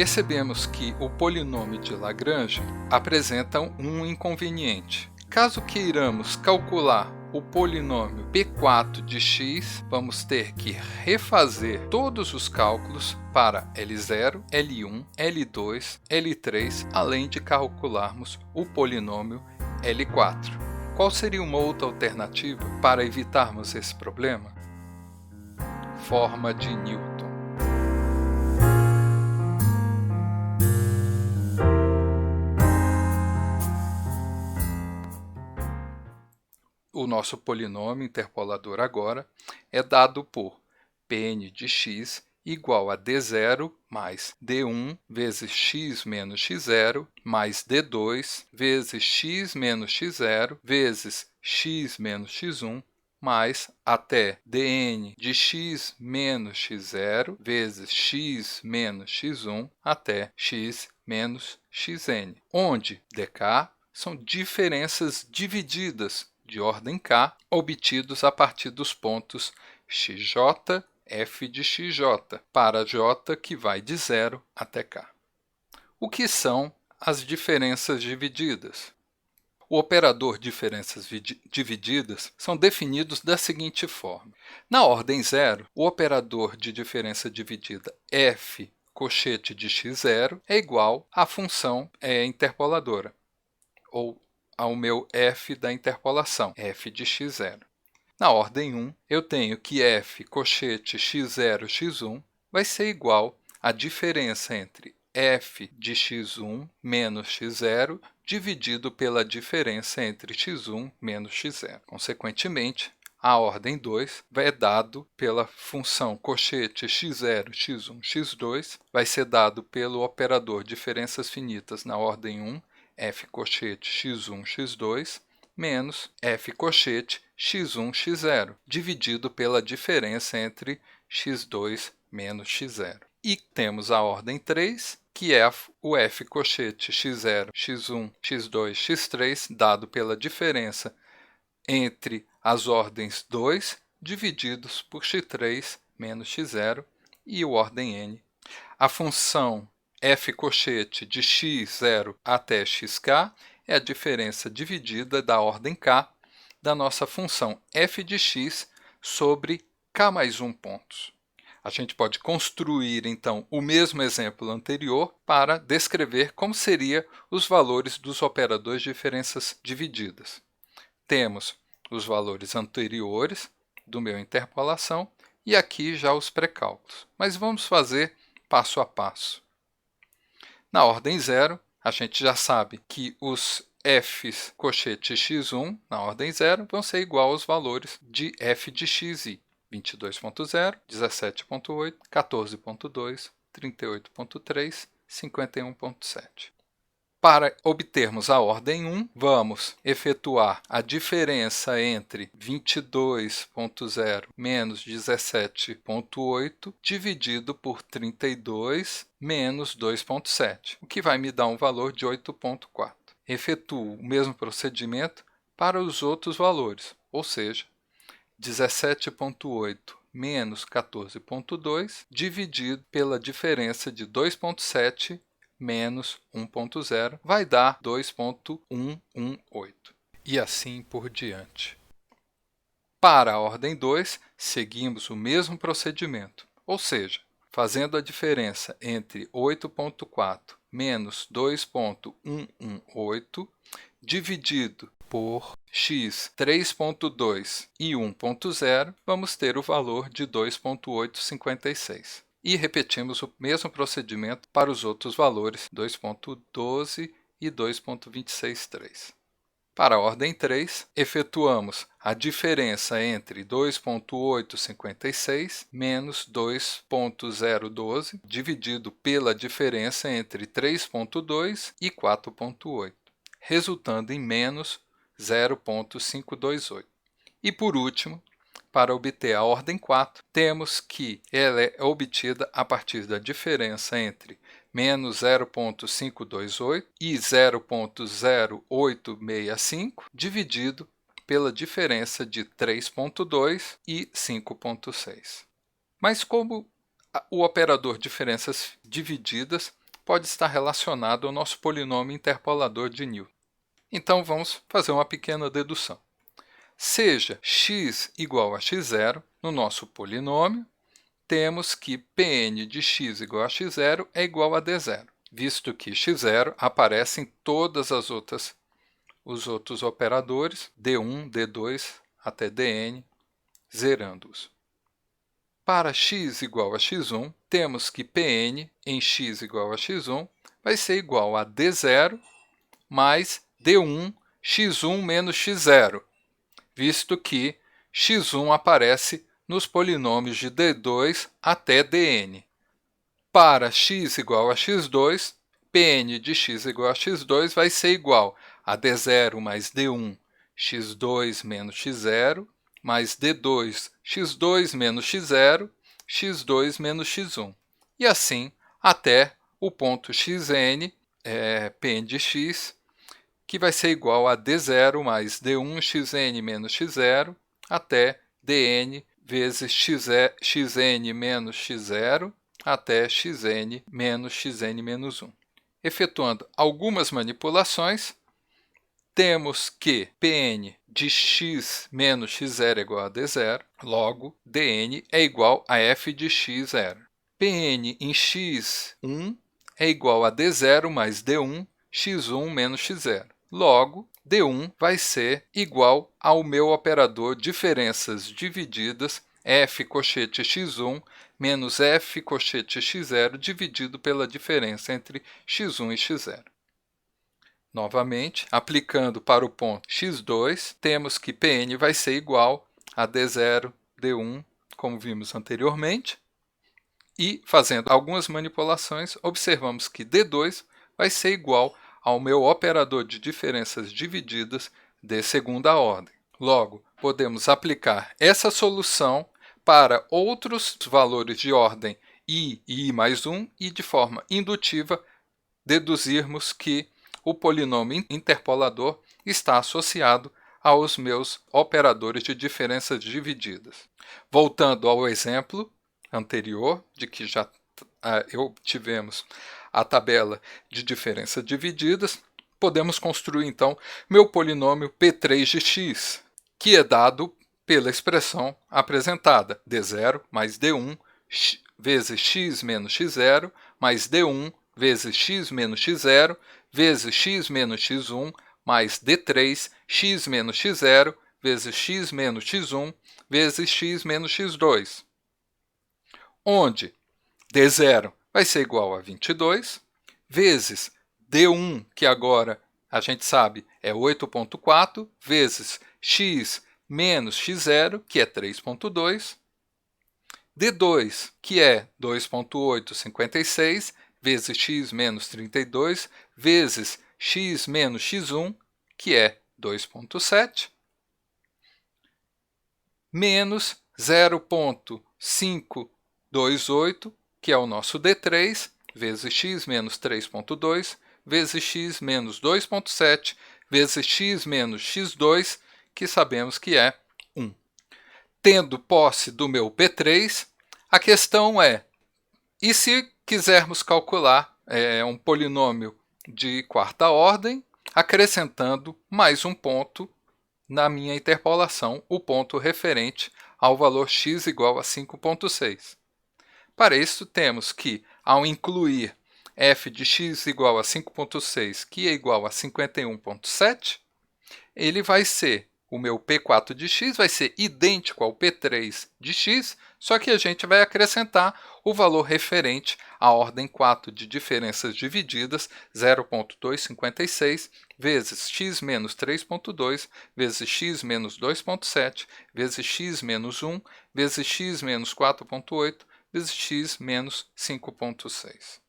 Percebemos que o polinômio de Lagrange apresenta um inconveniente. Caso queiramos calcular o polinômio P4 de x, vamos ter que refazer todos os cálculos para L0, L1, L2, L3, além de calcularmos o polinômio L4. Qual seria uma outra alternativa para evitarmos esse problema? Forma de Newton. O nosso polinômio interpolador agora é dado por Pn de x igual a d0 mais d1 vezes x menos x0 mais d2 vezes x menos x0 vezes x menos x1 mais até dn de x menos x0 vezes x menos x1 até x menos xn, onde dk são diferenças divididas de ordem k, obtidos a partir dos pontos xj, f de xj, para j que vai de 0 até k. O que são as diferenças divididas? O operador diferenças divididas são definidos da seguinte forma. Na ordem 0, o operador de diferença dividida f cochete de x0 é igual à função interpoladora, ou ao meu f da interpolação, f de x0. Na ordem 1, eu tenho que f cochete x0, x1 vai ser igual à diferença entre f de x1 menos x0 dividido pela diferença entre x1 menos x0. Consequentemente, a ordem 2 é dado pela função cochete x0, x1, x2, vai ser dado pelo operador diferenças finitas na ordem 1, f cochete x1, x2, menos f cochete x1, x0, dividido pela diferença entre x2 menos x0. E temos a ordem 3, que é o f cochete x0, x1, x2, x3, dado pela diferença entre as ordens 2, divididos por x3 menos x0, e o ordem n. A função f cochete de x0 até xk é a diferença dividida da ordem k da nossa função f de x sobre k mais 1 pontos. A gente pode construir, então, o mesmo exemplo anterior para descrever como seriam os valores dos operadores de diferenças divididas. Temos os valores anteriores do meu interpolação e aqui já os pré-cálculos. Mas vamos fazer passo a passo. Na ordem 0, a gente já sabe que os f's cochete x1 na ordem 0 vão ser igual aos valores de f de xi, 22.0, 17.8, 14.2, 38.3, 51.7. Para obtermos a ordem 1, vamos efetuar a diferença entre 22.0 menos 17.8 dividido por 32 menos 2.7, o que vai me dar um valor de 8.4. Efetuo o mesmo procedimento para os outros valores, ou seja, 17.8 menos 14.2 dividido pela diferença de 2.7 menos 1.0 vai dar 2.118, e assim por diante. Para a ordem 2, seguimos o mesmo procedimento, ou seja, fazendo a diferença entre 8.4 menos 2.118 dividido por x 3.2 e 1.0, vamos ter o valor de 2.856. E repetimos o mesmo procedimento para os outros valores 2.12 e 2.263. Para a ordem 3, efetuamos a diferença entre 2.856 menos 2.012 dividido pela diferença entre 3.2 e 4.8, resultando em menos 0.528. E por último, para obter a ordem 4, temos que ela é obtida a partir da diferença entre menos 0.528 e 0.0865, dividido pela diferença de 3.2 e 5.6. Mas como o operador diferenças divididas pode estar relacionado ao nosso polinômio interpolador de Newton. Então, vamos fazer uma pequena dedução. Seja x igual a x0, no nosso polinômio, temos que Pn de x igual a x0 é igual a d0, visto que x0 aparece em todas os outros operadores, d1, d2 até dn, zerando-os. Para x igual a x1, temos que Pn em x igual a x1 vai ser igual a d0 mais d1 x1 menos x0, visto que x1 aparece nos polinômios de d2 até dn. Para x igual a x2, Pn de x igual a x2 vai ser igual a d0 mais d1 x2 menos x0 mais d2 x2 menos x0, x2 menos x1. E assim até o ponto xn, Pn de x, que vai ser igual a d0 mais d1 xn menos x0 até dn vezes xn menos x0 até xn menos xn menos 1. Efetuando algumas manipulações, temos que Pn de x menos x0 é igual a d0, logo dn é igual a f de x0. Pn em x1 é igual a d0 mais d1 x1 menos x0. Logo, d1 vai ser igual ao meu operador diferenças divididas f cochete x1 menos f cochete x0 dividido pela diferença entre x1 e x0. Novamente, aplicando para o ponto x2, temos que Pn vai ser igual a d0, d1, como vimos anteriormente. E, fazendo algumas manipulações, observamos que d2 vai ser igual ao meu operador de diferenças divididas de segunda ordem. Logo, podemos aplicar essa solução para outros valores de ordem i e i mais 1 e, de forma indutiva, deduzirmos que o polinômio interpolador está associado aos meus operadores de diferenças divididas. Voltando ao exemplo anterior, de que já obtivemos a tabela de diferenças divididas, podemos construir então meu polinômio P3 de x, que é dado pela expressão apresentada, d0 mais d1 vezes x menos x0 mais d1 vezes x menos x0 vezes x menos x1 mais d3 x menos x0 vezes x menos x1 vezes x menos x2, onde d0 vai ser igual a 22, vezes d1, que agora a gente sabe é 8,4, vezes x menos x0, que é 3,2, d2, que é 2,856, vezes x menos 32, vezes x menos x1, que é 2,7, menos 0,528, que é o nosso d3, vezes x menos 3,2, vezes x menos 2,7, vezes x menos x2, que sabemos que é 1. Tendo posse do meu P3, a questão é, e se quisermos calcular um polinômio de quarta ordem, acrescentando mais um ponto na minha interpolação, o ponto referente ao valor x igual a 5,6. Para isso, temos que, ao incluir f de x igual a 5,6, que é igual a 51,7, ele vai ser, o meu P4 de x vai ser idêntico ao P3 de x, só que a gente vai acrescentar o valor referente à ordem 4 de diferenças divididas, 0,256, vezes x menos 3,2, vezes x menos 2,7, vezes x menos 1, vezes x menos 4,8, vezes x menos 5,6.